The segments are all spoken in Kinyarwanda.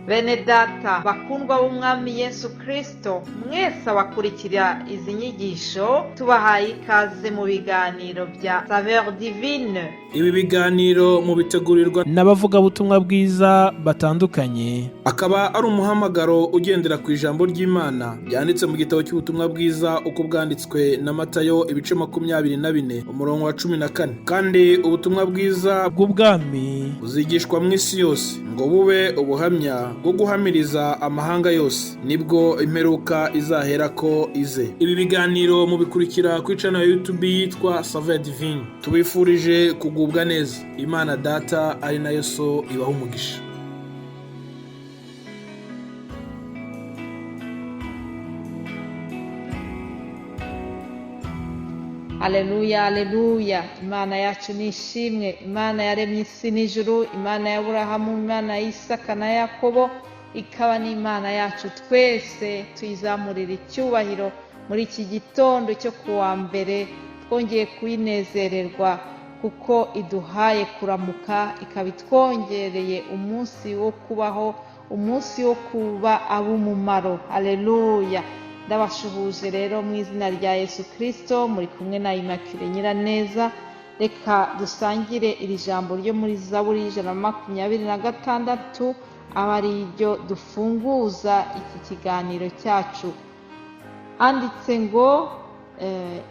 Bene data bakundwa b'umwami Yesu Kristo, mwese abakurikira izi nyigisho tubahaye ikaze mu biganiro bya Saveur Divine. Ibi biganiro mu bitegurirwa n'abavugabutumwa bwiza batandukanye, akaba ari umuhamagaro ugendera ku ijambo ry'Imana byanditse mu gitabo cy'ubutumwa bwiza uko bwanditswe na Matayo ibice 24 umurongo wa 14. Kandi ubutumwa bwiza bw'ubwami buzigishwa mu isi yose ngo bube ubuhamya bwo guhamiriza amahanga yose, nibwo imperuka izahera ko ize. Ibi biganiro mubikurikira ku channel ya YouTube yitwa Saveur Divine. Tubifurije kugubwa neza. Imana Data ari nayo So ibaha umugisha. Haleluya, haleluya. Imana yacu nishimwe, Imana yaremye isi n'ijuru, Imana ya Aburahamu, Imana ya Isaka na Yakobo, ikaba n'Imana yacu twese. Tuyizamurira icyubahiro muri iki gitondo cyo kuwa mbere, twongeye kuyinezererwa kuko iduhaye kuramuka, ikaba itwongereye umunsi wo kubaho, umunsi wo kuba ab'umumaro. Haleluya. Ndabashuhuje rero mu izina rya Yesu Kristo, muri kumwe na Immaculée Nyiraneza. Reka dusangire iri jambo ryo muri Zaburi 126, aba ari ryo dufunguza iki kiganiro cyacu. Handitse ngo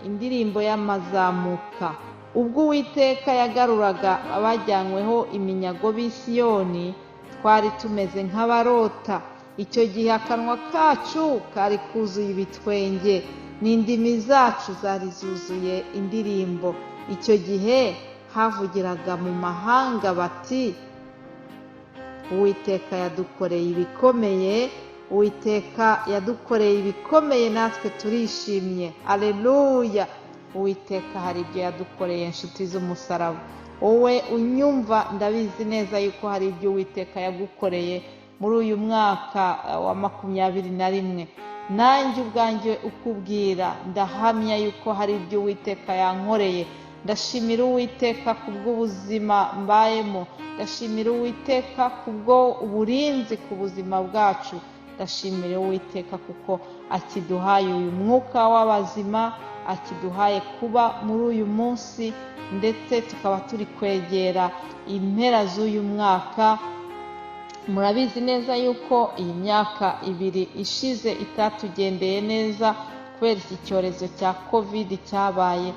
indirimbo y'amazamuka. Ubwo Uwiteka yagaruraga abajyanyweho iminyago b'i Siyoni, twari tumeze nk'abarota. Icyo gihe akanwa kacu kari kuzuye ibitwenge, n'indimi zacu zari zuzuye indirimbo. Icyo gihe havugiraga mu mahanga bati, Uwiteka yadukoreye ibikomeye, Uwiteka yadukoreye ibikomeye, natwe turishimye. Aleluya. Uwiteka hari ibyo yadukoreye, inshuti z'umusaraba. Wowe unyumva, ndabizi neza yuko hari ibyo Uwiteka yagukoreye muri uyu mwaka wa 21. Nanjye ubwanjye ukubwira, ndahamya yuko hari ibyo Uwiteka yankoreye. Ndashimira Uwiteka kubw'ubuzima mbayemo, ndashimira Uwiteka kubwo uburinzi ku buzima bwacu, ndashimira Uwiteka kuko akiduhaye uyu mwuka w'abazima, akiduhaye kuba muri uyu munsi, ndetse tukaba turi kwegera impera z'uyu mwaka. Murabizi neza yuko iyi myaka 2 ishize itatugendeye neza kubera iki cyorezo cya COVID cyabaye,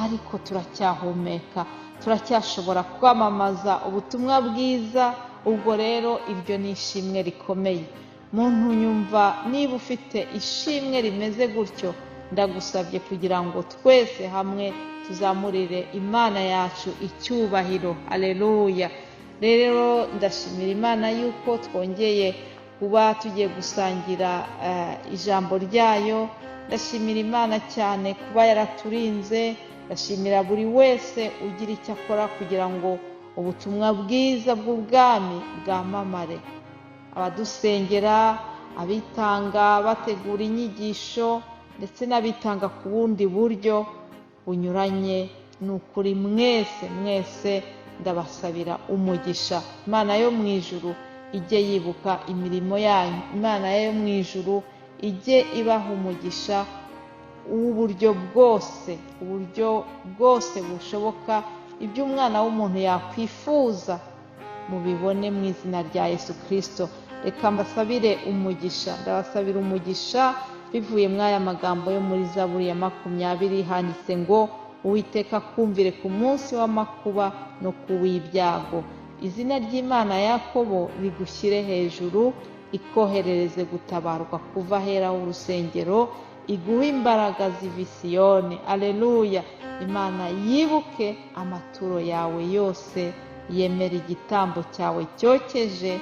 ariko turacyahumeka, turacyashobora kwamamaza ubutumwa bwiza. Ubwo rero iryo ni ishimwe rikomeye. Muntu nyumva, niba ufite ishimwe rimeze gutyo, ndagusabye kugira ngo twese hamwe tuzamurire Imana yacu icyubahiro. Haleluya. Rero ndashimira Imana yuko twongeye kuba tugiye gusangira ijambo ryayo. Ndashimira Imana cyane kuba yaraturinze. Ndashimira buri wese ugira icyo akora kugira ngo ubutumwa bwiza bw'ubwami bwamamare. Abadusengera, abitanga bategura inyigisho, ndetse n'abitanga ku bundi buryo bunyuranye, ni ukuri mwese ndabasabira umugisha. Imana yo mu ijuru ijye yibuka imirimo yanyu. Imana yo mu ijuru ijye ibaha umugisha w'uburyo bwose bushoboka. Ibyo umwana w'umuntu yakwifuza mubibone mu izina rya Yesu Kristo. Reka mbasabire umugisha. Ndabasabira umugisha bivuye muri aya magambo yo muri Zaburi ya 20. Handitse ngo, Uwiteka kumvire ku munsi w'amakuba no ku w'ibyago. Izina ry'Imana Yakobo rigushyire hejuru, ikoherereze gutabarwa kuva ahera h'urusengero, iguhe imbaraga ziva i Siyoni. Aleluya. Imana yibuke amaturo yawe yose, yemera igitambo cyawe cyokeje,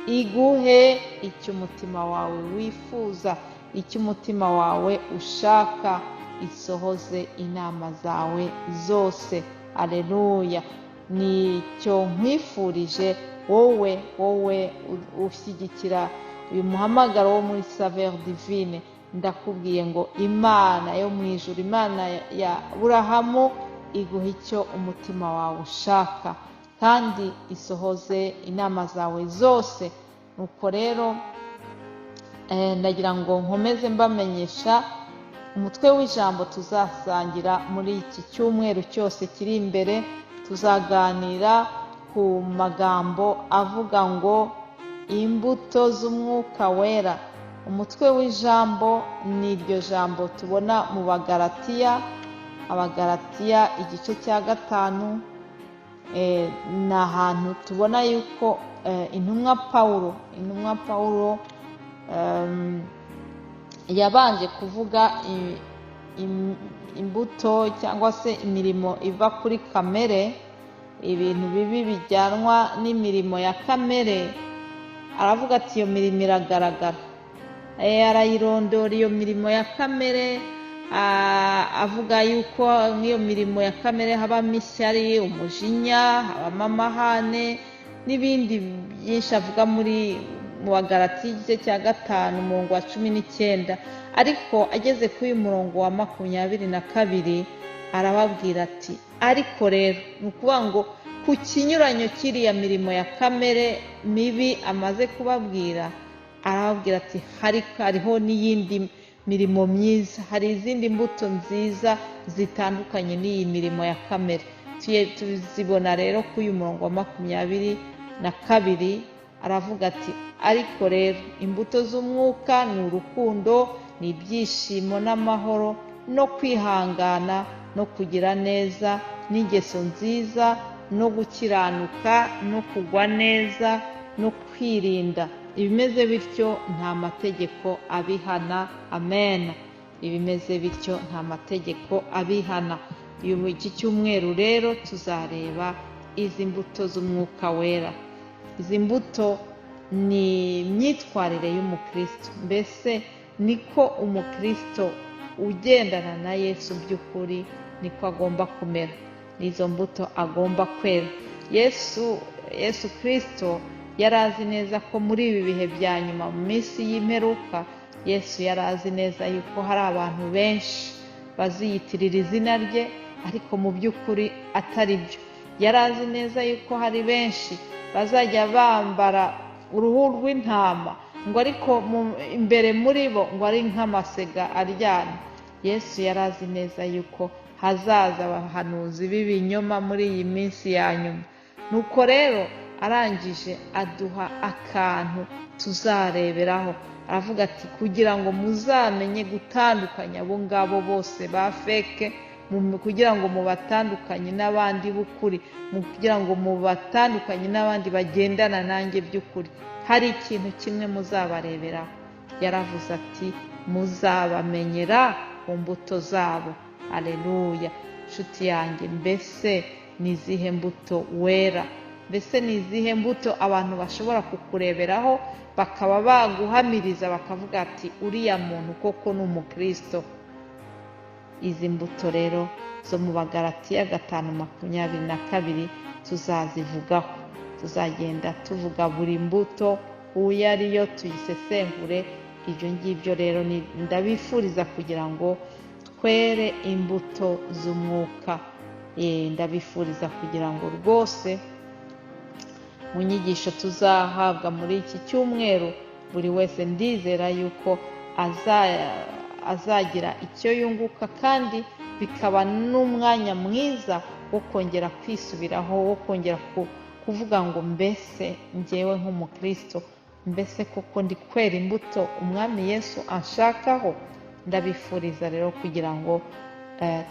iguhe icyo umutima wawe wifuza, icyo umutima wawe ushaka, isohoze inama zawe zose. Aleluya. Nicyo nkwifurije wowe ushyigikira uyu muhamagaro wo muri Saveur Divine. Ndakubwiye ngo Imana yo mu ijuru, Imana ya Aburahamu, iguha icyo umutima wawe ushaka, kandi isohoze inama zawe zose nuko rero ndagira ngo nkomeze mbamenyesha umutwe w'ijambo tuzasangira muri iki cyumweru cyose kiri imbere. Tuzaganira ku magambo avuga ngo imbuto z'umwuka wera. Umutwe w'ijambo ni iryo jambo tubona mu Bagalatiya, Abagalatiya igice cya 5. Ni ahantu tubona yuko intumwa Pawulo yabanje kuvuga imbuto cyangwa se imirimo iva kuri kamere, ibintu bibi bijyanwa n'imirimo ya kamere. Aravuga ati iyo mirimo iragaragara, arayirondora iyo mirimo ya kamere, avuga yuko nk'iyo mirimo ya kamere habamo ishyari, umujinya, habamo amahane n'ibindi byinshi avuga mu Bagalatiya igice cya 5 umurongo wa 19. Ariko ageze kuri uyu murongo wa 22 arababwira ati ariko rero, ni ukuvuga ngo ku kinyuranyo cy'iriya mirimo ya kamere mibi amaze kubabwira, arababwira ati hariho n'iyindi mirimo myiza, hari izindi mbuto nziza zitandukanye n'iyi mirimo ya kamere. Tuzibona rero kuri uyu murongo wa 22. Aravuga ati ariko rero imbuto z'umwuka ni urukundo, ni ibyishimo n'amahoro no kwihangana no kugira neza n'ingeso nziza no gukiranuka no kugwa neza no kwirinda. Ibimeze bityo nta mategeko abihana. Amen. Ibimeze bityo nta mategeko abihana. Iki cyumweru rero tuzareba izi mbuto z'umwuka wera. Izi mbuto ni imyitwarire y'umukristo, mbese niko umukristo ugendana na Yesu by'ukuri niko agomba kumera, n'izo mbuto agomba kwera. Yesu Kristo yari azi neza ko muri ibi bihe bya nyuma, mu minsi y'imperuka, Yesu yari azi neza yuko hari abantu benshi baziyitirira izina rye ariko mu by'ukuri atari byo. Yari azi neza yuko hari benshi bazajya bambara uruhu rw'intama ngo ariko imbere muri bo ngo ari nk'amasega aryana. Yesu yari azi neza yuko hazaza abahanuzi b'ibinyoma muri iyi minsi ya nyuma. Nuko rero arangije aduha akantu tuzareberaho. Aravuga ati kugira ngo muzamenye gutandukanya abo ngabo bose ba feke, kugira ngo mubatandukanye n'abandi b'ukuri, kugira ngo mubatandukanye n'abandi bagendana nanjye by'ukuri, hari ikintu kimwe muzabareberaho. Yaravuze ati muzabamenyera ku mbuto zabo. Aleluya. Nshuti yanjye, mbese ni izihe mbuto wera? Mbese ni izihe mbuto abantu bashobora kukureberaho bakaba baguhamiriza bakavuga ati uriya muntu koko ni umukristo? Izi mbuto rero zo mu Bagalatiya 5:22 tuzazivugaho. Tuzagenda tuvuga buri mbuto uyo ariyo, tuyisesengure. Ibyo ngibyo rero ndabifuriza kugira ngo twere imbuto z'umwuka. Ndabifuriza kugira ngo rwose mu nyigisho tuzahabwa muri iki cyumweru, buri wese ndizera yuko azagira icyo yunguka, kandi bikaba n'umwanya mwiza wo kongera kwisubiraho, wo kongera kuvuga ngo mbese njyewe nk'umukristo, mbese koko ndi kwera imbuto umwami Yesu anshakaho? Ndabifuriza rero kugira ngo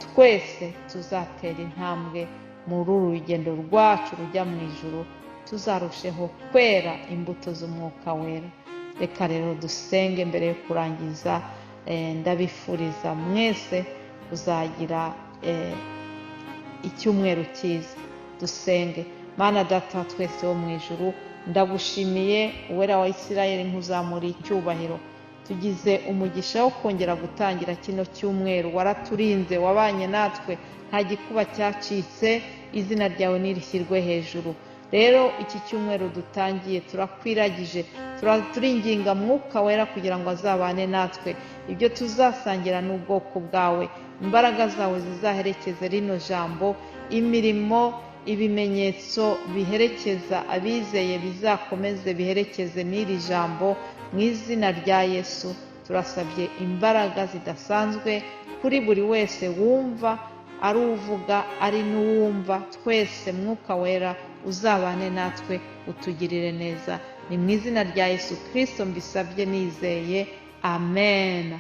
twese tuzatera intambwe muri uru rugendo rwacu rujya mu ijuru, tuzarusheho kwera imbuto z'umwuka wera. Reka rero dusenge mbere yo kurangiza. Ndabifuriza mwese kuzagira icyumweru cyiza. Dusenge. Mana Data twese wo mu ijuru, ndagushimiye uwera wa Isirayeli, nkuzamura icyubahiro. Tugize umugisha wo kongera gutangira kino cyumweru. Waraturinze, wabanye natwe, nta gikuba cyacitse. Izina ryawe nirishyirwe hejuru. Rero iki cyumweru dutangiye turakwiragije, turinginga mwuka wera kugira ngo azabane natwe. Ibyo tuzasangira n'ubwoko bwawe, imbaraga zawe zizaherekeze rino jambo, imirimo ibimenyetso biherekeza abizeye bizakomeze biherekeze n'iri jambo mu izina rya Yesu. Turasabye imbaraga zidasanzwe kuri buri wese wumva, ari uvuga ari n'uwumva, twese Mwuka Wera uzabane natwe utugirire neza. Ni mu izina rya Yesu Kristo mbisabye nizeye, amen.